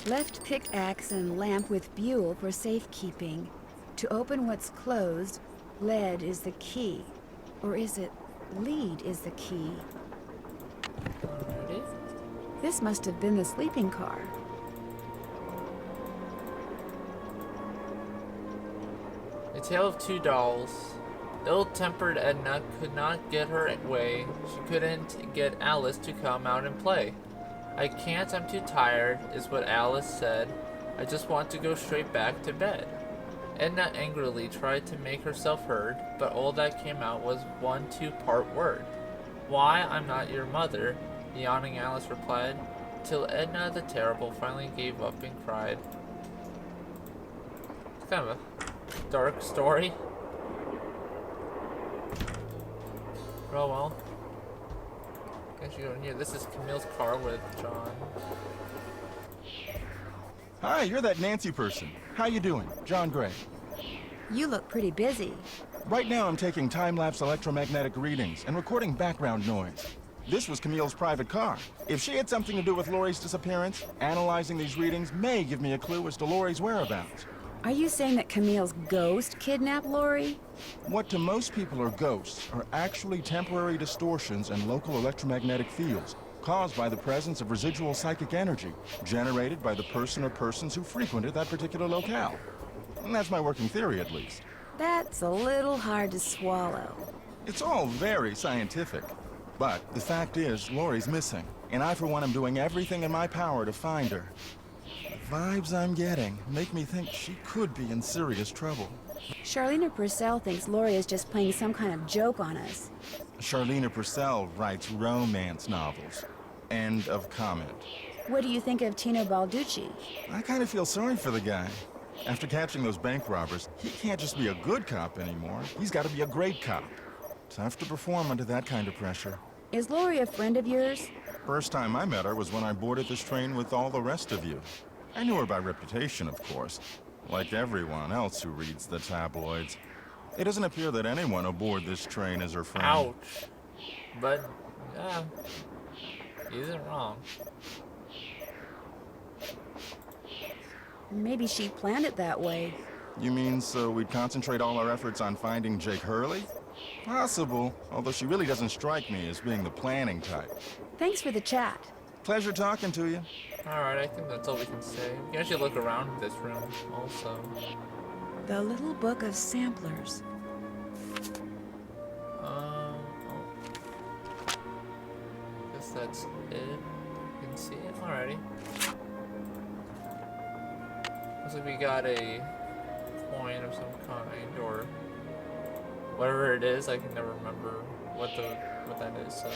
Left pickaxe and lamp with buhl for safekeeping. To open what's closed, lead is the key. Or is it lead is the key? Alrighty. This must have been the sleeping car. A Tale of Two Dolls. Ill-tempered Edna could not get her way. She couldn't get Alice to come out and play. I can't, I'm too tired, is what Alice said. I just want to go straight back to bed. Edna angrily tried to make herself heard, but all that came out was one two-part word. Why, I'm not your mother, the yawning Alice replied, till Edna the Terrible finally gave up and cried. It's kind of a dark story. Oh well. Guess you go in here. This is Camille's car with John. Hi, you're that Nancy person. How you doing? John Gray. You look pretty busy. Right now I'm taking time-lapse electromagnetic readings and recording background noise. This was Camille's private car. If she had something to do with Laurie's disappearance, analyzing these readings may give me a clue as to Laurie's whereabouts. Are you saying that Camille's ghost kidnapped Laurie? What to most people are ghosts are actually temporary distortions in local electromagnetic fields caused by the presence of residual psychic energy generated by the person or persons who frequented that particular locale. And that's my working theory, at least. That's a little hard to swallow. It's all very scientific. But the fact is, Laurie's missing, and I, for one, am doing everything in my power to find her. The vibes I'm getting make me think she could be in serious trouble. Charlene Purcell thinks Laurie is just playing some kind of joke on us. Charlene Purcell writes romance novels. End of comment. What do you think of Tino Balducci? I kind of feel sorry for the guy. After catching those bank robbers, he can't just be a good cop anymore. He's got to be a great cop. Tough to perform under that kind of pressure. Is Laurie a friend of yours? First time I met her was when I boarded this train with all the rest of you. I knew her by reputation, of course, like everyone else who reads the tabloids. It doesn't appear that anyone aboard this train is her friend. Ouch. But, yeah, he isn't wrong. Maybe she planned it that way. You mean so we'd concentrate all our efforts on finding Jake Hurley? Possible, although she really doesn't strike me as being the planning type. Thanks for the chat. Pleasure talking to you. Alright, I think that's all we can say. We can actually look around this room also. The Little Book of Samplers. Oh. Guess that's it. You can see it. Alrighty. Looks like we got a coin of some kind, or whatever it is. I can never remember what that is, so.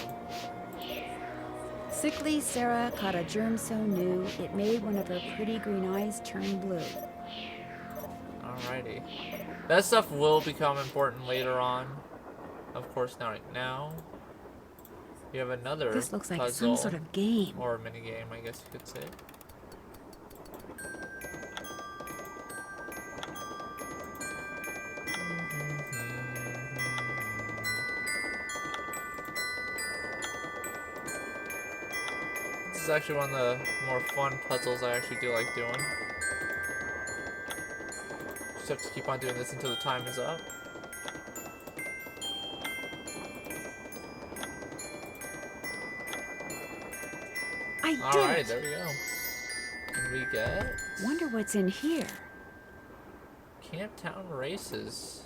Sickly Sarah caught a germ so new, it made one of her pretty green eyes turn blue. Alrighty. That stuff will become important later on. Of course, not right now. We have another This looks like puzzle, some sort of game. or mini game, I guess you could say. This is actually one of the more fun puzzles I actually do like doing. Just have to keep on doing this until the time is up. I did Alright, it! there we go. And we get Wonder what's in here. Camptown Races.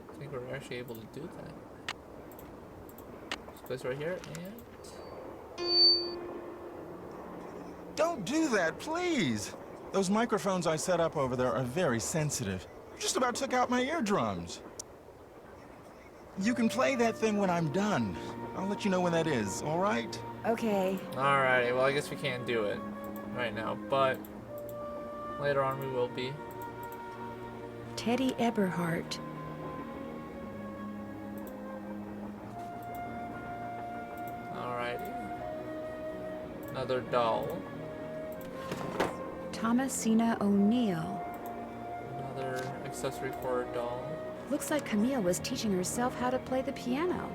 I think we're actually able to do that. This place right here, and Don't do that, please. Those microphones I set up over there are very sensitive. Just about took out my eardrums. You can play that thing when I'm done. I'll let you know when that is, all right? Okay. alrighty, well I guess we can't do it right now, but later on we will be. Teddy Eberhardt. Alrighty. Another doll. Thomasina O'Neill. Another accessory for a doll. Looks like Camille was teaching herself how to play the piano.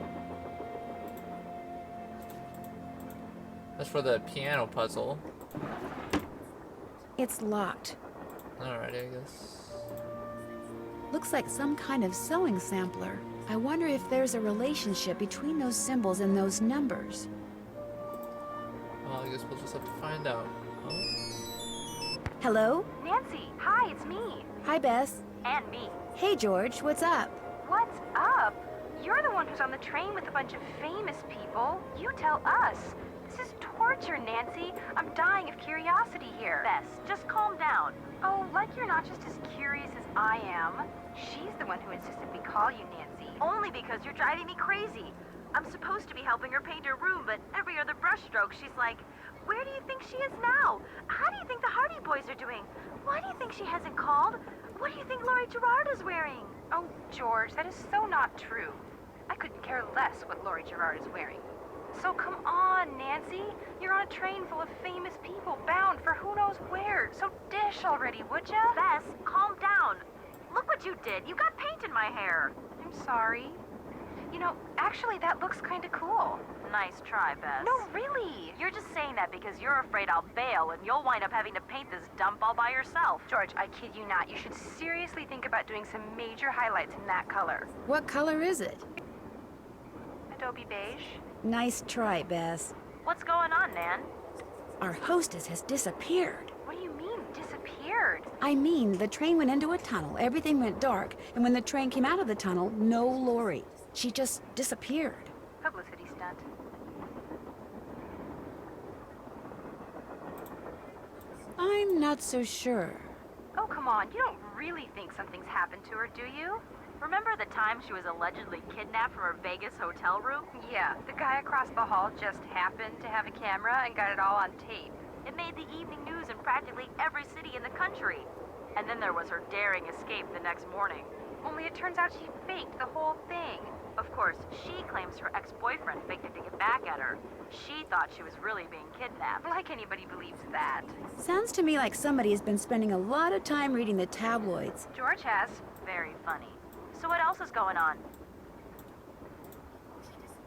That's for the piano puzzle. It's locked. Alrighty, I guess. Looks like some kind of sewing sampler. I wonder if there's a relationship between those symbols and those numbers. Well, I guess we'll just have to find out. Oh. Hello? Nancy, hi, it's me. Hi, Bess. And me. Hey, George, what's up? What's up? You're the one who's on the train with a bunch of famous people. You tell us. This is torture, Nancy. I'm dying of curiosity here. Bess, just calm down. Oh, like you're not just as curious as I am. She's the one who insisted we call you Nancy. Only because you're driving me crazy. I'm supposed to be helping her paint her room, but every other brushstroke she's like, where do you think she is now? How do you think the Hardy Boys are doing? Why do you think she hasn't called? What do you think Laurie Gerard is wearing? Oh, George, that is so not true. I couldn't care less what Laurie Gerard is wearing. So come on, Nancy. You're on a train full of famous people bound for who knows where. So dish already, would ya? Bess, calm down. Look what you did. You got paint in my hair. I'm sorry. You know, actually, that looks kind of cool. Nice try, Bess. No, really. You're just saying that because you're afraid I'll bail and you'll wind up having to paint this dump all by yourself. George, I kid you not. You should seriously think about doing some major highlights in that color. What color is it? Adobe beige. Nice try, Bess. What's going on, Nan? Our hostess has disappeared. What do you mean, disappeared? I mean, the train went into a tunnel, everything went dark, and when the train came out of the tunnel, no Lori. She just disappeared. Publicity stunt. I'm not so sure. Oh, come on. You don't really think something's happened to her, do you? Remember the time she was allegedly kidnapped from her Vegas hotel room? Yeah, the guy across the hall just happened to have a camera and got it all on tape. It made the evening news in practically every city in the country. And then there was her daring escape the next morning. Only it turns out she faked the whole thing. Of course, she claims her ex-boyfriend faked it to get back at her. She thought she was really being kidnapped. Like anybody believes that. Sounds to me like somebody has been spending a lot of time reading the tabloids. George has. Very funny. So what else is going on?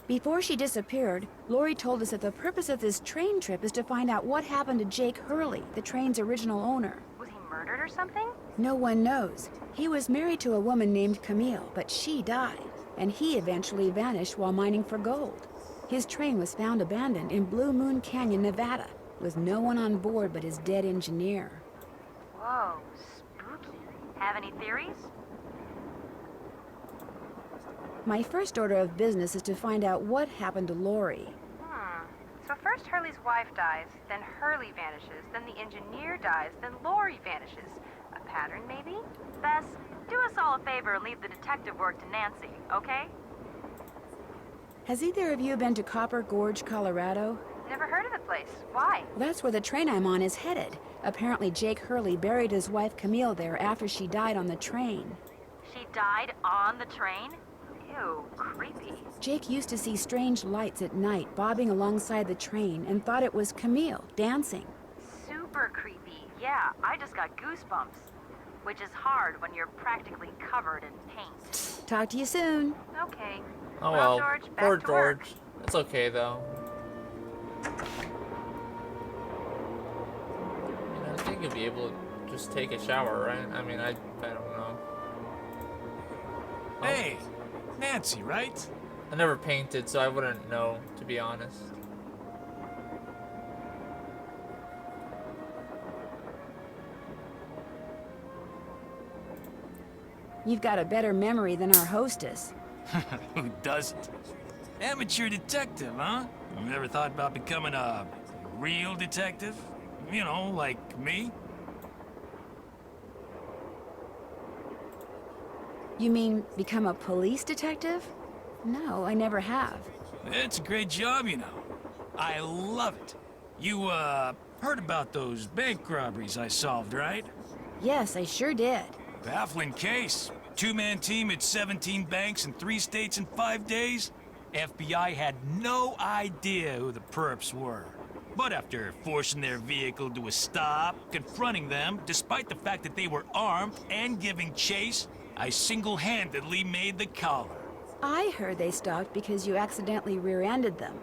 Before she disappeared, Lori told us that the purpose of this train trip is to find out what happened to Jake Hurley, the train's original owner. Was he murdered or something? No one knows. He was married to a woman named Camille, but she died, and he eventually vanished while mining for gold. His train was found abandoned in Blue Moon Canyon, Nevada, with no one on board but his dead engineer. Whoa, spooky. Have any theories? My first order of business is to find out what happened to Lori. So first Hurley's wife dies, then Hurley vanishes, then the engineer dies, then Lori vanishes. A pattern, maybe? Bess, do us all a favor and leave the detective work to Nancy, okay? Has either of you been to Copper Gorge, Colorado? Never heard of the place. Why? Well, that's where the train I'm on is headed. Apparently Jake Hurley buried his wife Camille there after she died on the train. She died on the train? Ew, creepy. Jake used to see strange lights at night bobbing alongside the train and thought it was Camille dancing. Super creepy. Yeah, I just got goosebumps. Which is hard when you're practically covered in paint. Talk to you soon. Okay. Oh well, George, poor back to work. George. It's okay though. I think you'll be able to just take a shower, right? I mean, I don't know. Oh. Hey, Nancy, right? I never painted, so I wouldn't know, to be honest. You've got a better memory than our hostess. Who doesn't? Amateur detective, huh? You ever thought about becoming a real detective? You know, like me? You mean become a police detective? No, I never have. It's a great job, you know. I love it. You, heard about those bank robberies I solved, right? Yes, I sure did. Baffling case. Two-man team at 17 banks in 3 states in 5 days. FBI had no idea who the perps were. But after forcing their vehicle to a stop, confronting them, despite the fact that they were armed and giving chase, I single-handedly made the collar. I heard they stopped because you accidentally rear-ended them.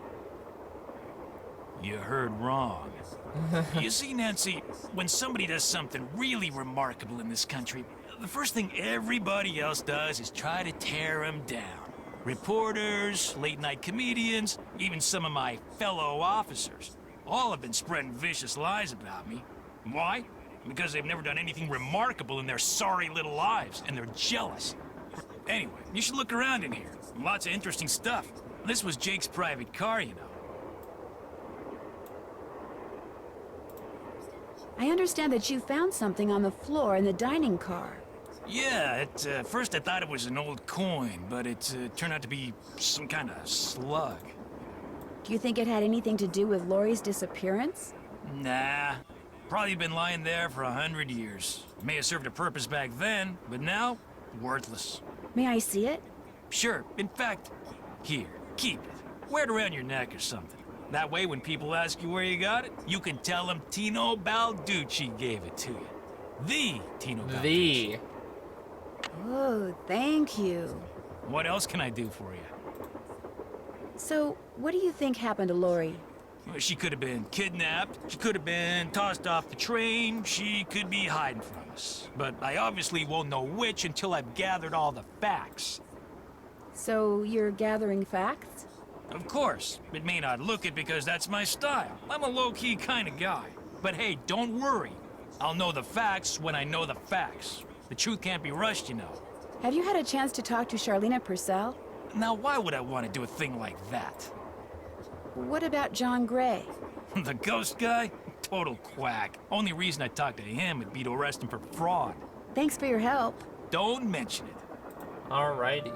You heard wrong. You see, Nancy, when somebody does something really remarkable in this country, the first thing everybody else does is try to tear them down. Reporters, late-night comedians, even some of my fellow officers. All have been spreading vicious lies about me. Why? Because they've never done anything remarkable in their sorry little lives, and they're jealous. Anyway, you should look around in here. Lots of interesting stuff. This was Jake's private car, you know. I understand that you found something on the floor in the dining car. Yeah, at first I thought it was an old coin, but it turned out to be some kind of slug. Do you think it had anything to do with Lori's disappearance? Nah. Probably been lying there for 100 years. May have served a purpose back then, but now, worthless. May I see it? Sure. In fact, here, keep it. Wear it around your neck or something. That way, when people ask you where you got it, you can tell them Tino Balducci gave it to you. The Tino Balducci. The. Oh, thank you. What else can I do for you? So, what do you think happened to Lori? Well, she could have been kidnapped. She could have been tossed off the train. She could be hiding from us. But I obviously won't know which until I've gathered all the facts. So, you're gathering facts? Of course. It may not look it because that's my style. I'm a low-key kind of guy. But hey, don't worry. I'll know the facts when I know the facts. The truth can't be rushed, you know. Have you had a chance to talk to Charlena Purcell? Now, why would I want to do a thing like that? What about John Gray? The ghost guy? Total quack. Only reason I talked to him would be to arrest him for fraud. Thanks for your help. Don't mention it. Alrighty.